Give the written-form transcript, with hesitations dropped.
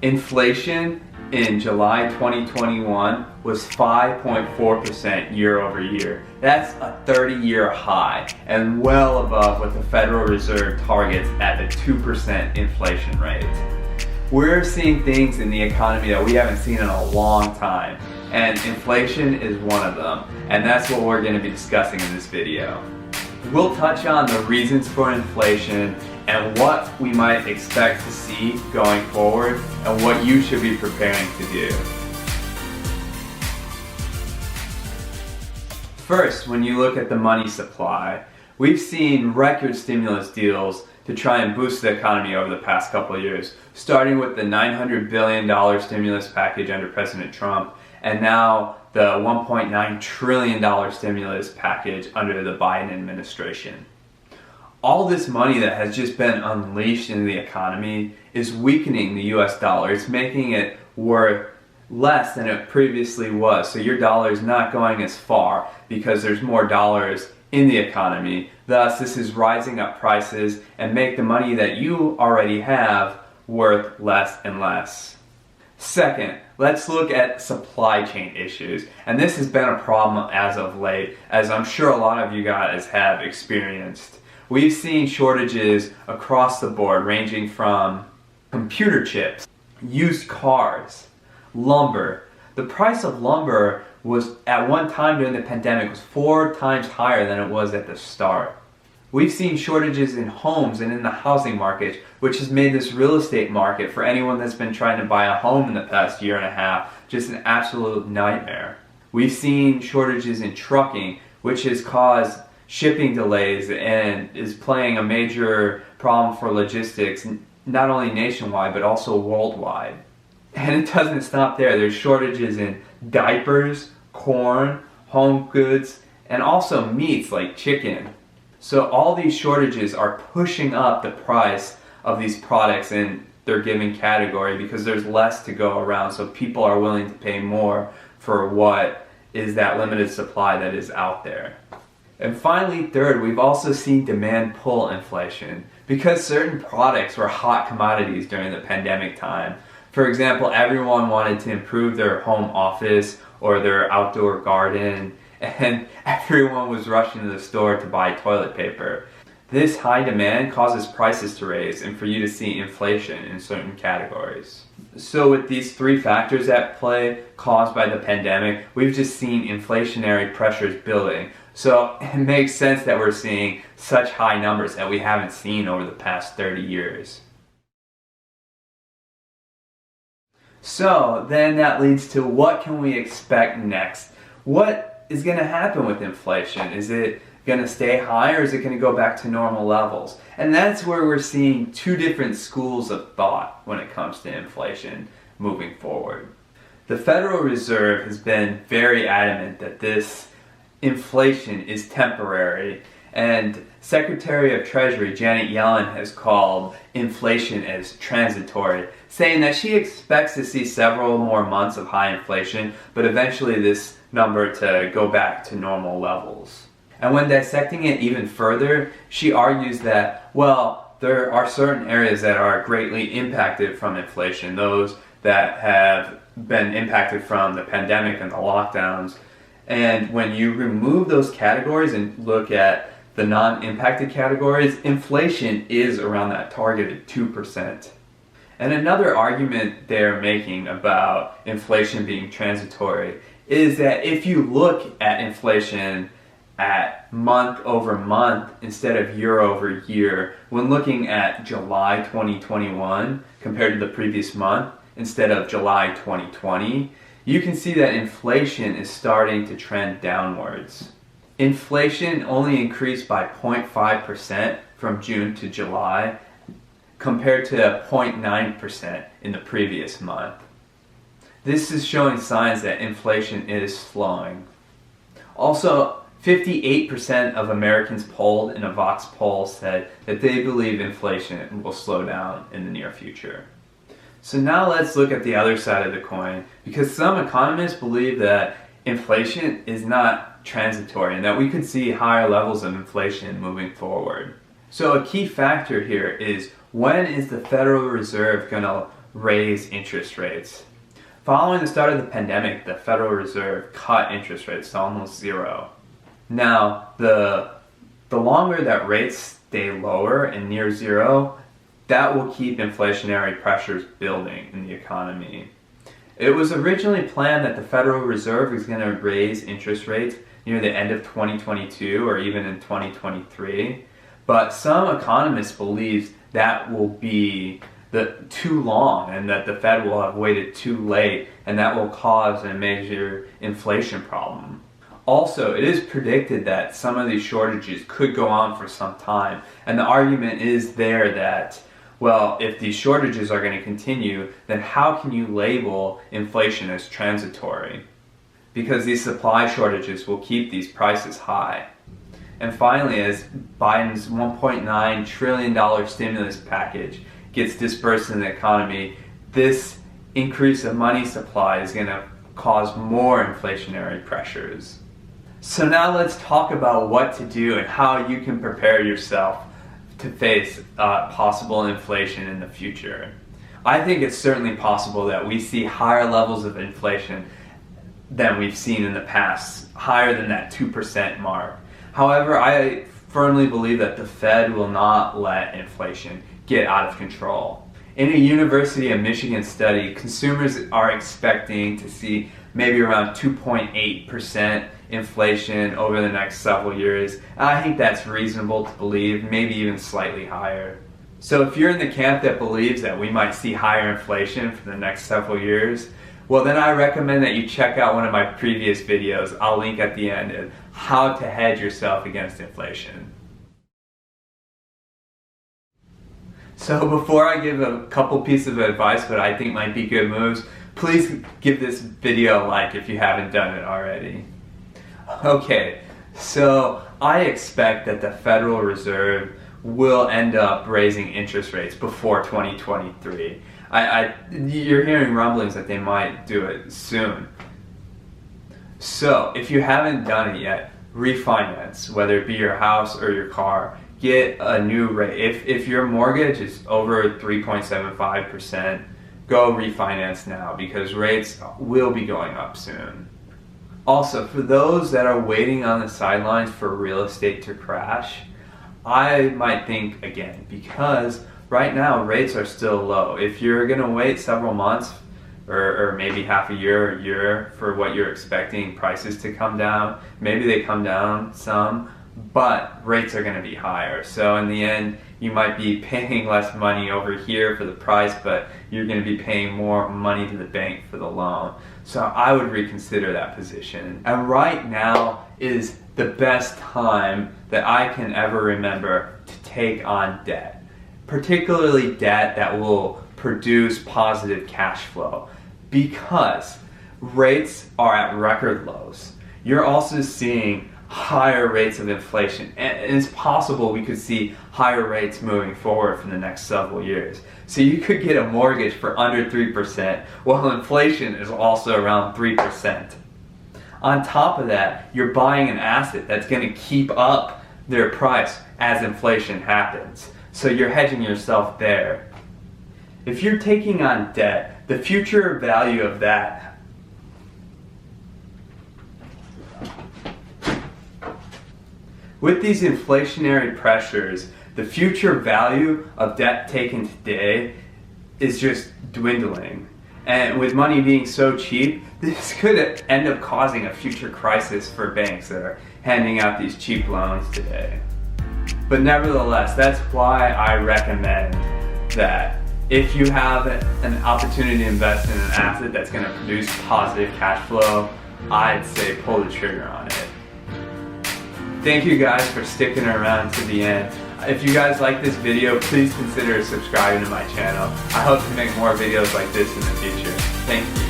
Inflation in July 2021 was 5.4% year over year. That's a 30-year high and well above what the Federal Reserve targets at the 2% inflation rate. We're seeing things in the economy that we haven't seen in a long time, and inflation is one of them, and that's what we're going to be discussing in this video. We'll touch on the reasons for inflation and what we might expect to see going forward and what you should be preparing to do. First, when you look at the money supply, we've seen record stimulus deals to try and boost the economy over the past couple of years, starting with the $900 billion stimulus package under President Trump, and now the $1.9 trillion stimulus package under the Biden administration. All this money that has just been unleashed into the economy is weakening the US dollar. It's making it worth less than it previously was. So your dollar is not going as far because there's more dollars in the economy. Thus, this is rising up prices and make the money that you already have worth less and less. Second, let's look at supply chain issues. And this has been a problem as of late, as I'm sure a lot of you guys have experienced. We've seen shortages across the board, ranging from computer chips, used cars, lumber. The price of lumber was at one time during the pandemic was 4 times higher than it was at the start. We've seen shortages in homes and in the housing market, which has made this real estate market for anyone that's been trying to buy a home in the past year and a half just an absolute nightmare. We've seen shortages in trucking, which has caused shipping delays and is playing a major problem for logistics, not only nationwide but also worldwide. And it doesn't stop there. There's shortages in diapers, corn, home goods, and also meats like chicken. So all these shortages are pushing up the price of these products in their given category because there's less to go around, so people are willing to pay more for what is that limited supply that is out there. And finally, third, we've also seen demand pull inflation because certain products were hot commodities during the pandemic time. For example, everyone wanted to improve their home office or their outdoor garden, and everyone was rushing to the store to buy toilet paper. This high demand causes prices to raise and for you to see inflation in certain categories. So with these three factors at play caused by the pandemic, we've just seen inflationary pressures building. So it makes sense that we're seeing such high numbers that we haven't seen over the past 30 years. So then that leads to what can we expect next? What is going to happen with inflation? Is it going to stay high or is it going to go back to normal levels? And that's where we're seeing two different schools of thought when it comes to inflation moving forward. The Federal Reserve has been very adamant that this inflation is temporary, and Secretary of Treasury Janet Yellen has called inflation as transitory, saying that she expects to see several more months of high inflation, but eventually this number to go back to normal levels. And when dissecting it even further, she argues that, well, there are certain areas that are greatly impacted from inflation, those that have been impacted from the pandemic and the lockdowns. And when you remove those categories and look at the non-impacted categories, inflation is around that targeted 2%. And another argument they're making about inflation being transitory is that if you look at inflation at month over month instead of year over year, when looking at July 2021 compared to the previous month instead of July 2020, you can see that inflation is starting to trend downwards. Inflation only increased by 0.5% from June to July compared to 0.9% in the previous month. This is showing signs that inflation is slowing. Also, 58% of Americans polled in a Vox poll said that they believe inflation will slow down in the near future. So now let's look at the other side of the coin, because some economists believe that inflation is not transitory and that we could see higher levels of inflation moving forward. So a key factor here is, when is the Federal Reserve going to raise interest rates. Following the start of the pandemic, the Federal Reserve cut interest rates to almost zero. Now, the longer that rates stay lower and near zero, that will keep inflationary pressures building in the economy. It was originally planned that the Federal Reserve was going to raise interest rates near the end of 2022 or even in 2023, but some economists believe that will be too long and that the Fed will have waited too late, and that will cause a major inflation problem. Also, it is predicted that some of these shortages could go on for some time, and the argument is there that, well, if these shortages are going to continue, then how can you label inflation as transitory? Because these supply shortages will keep these prices high. And finally, as Biden's $1.9 trillion stimulus package gets dispersed in the economy, this increase of money supply is going to cause more inflationary pressures. So now let's talk about what to do and how you can prepare yourself to face possible inflation in the future. I think it's certainly possible that we see higher levels of inflation than we've seen in the past, higher than that 2% mark. However, I firmly believe that the Fed will not let inflation get out of control. In a University of Michigan study, consumers are expecting to see maybe around 2.8% inflation over the next several years. And I think that's reasonable to believe, maybe even slightly higher. So if you're in the camp that believes that we might see higher inflation for the next several years, well then I recommend that you check out one of my previous videos. I'll link at the end of how to hedge yourself against inflation. So before I give a couple pieces of advice that I think might be good moves, please give this video a like if you haven't done it already. Okay, so I expect that the Federal Reserve will end up raising interest rates before 2023. You're hearing rumblings that they might do it soon. So if you haven't done it yet, refinance, whether it be your house or your car. Get a new rate. If your mortgage is over 3.75%, go refinance now because rates will be going up soon. Also, for those that are waiting on the sidelines for real estate to crash, I might think again, because right now rates are still low. If you're going to wait several months or maybe half a year for what you're expecting prices to come down, maybe they come down some, but rates are going to be higher. So in the end, you might be paying less money over here for the price, but you're going to be paying more money to the bank for the loan. So I would reconsider that position. And right now is the best time that I can ever remember to take on debt, particularly debt that will produce positive cash flow, because rates are at record lows. You're also seeing higher rates of inflation, and it's possible we could see higher rates moving forward for the next several years. So you could get a mortgage for under 3%, while inflation is also around 3%. On top of that, you're buying an asset that's going to keep up their price as inflation happens. So you're hedging yourself there. If you're taking on debt, the future value of that with these inflationary pressures, the future value of debt taken today is just dwindling. And with money being so cheap, this could end up causing a future crisis for banks that are handing out these cheap loans today. But nevertheless, that's why I recommend that if you have an opportunity to invest in an asset that's going to produce positive cash flow, I'd say pull the trigger on it. Thank you guys for sticking around to the end. If you guys like this video, please consider subscribing to my channel. I hope to make more videos like this in the future. Thank you.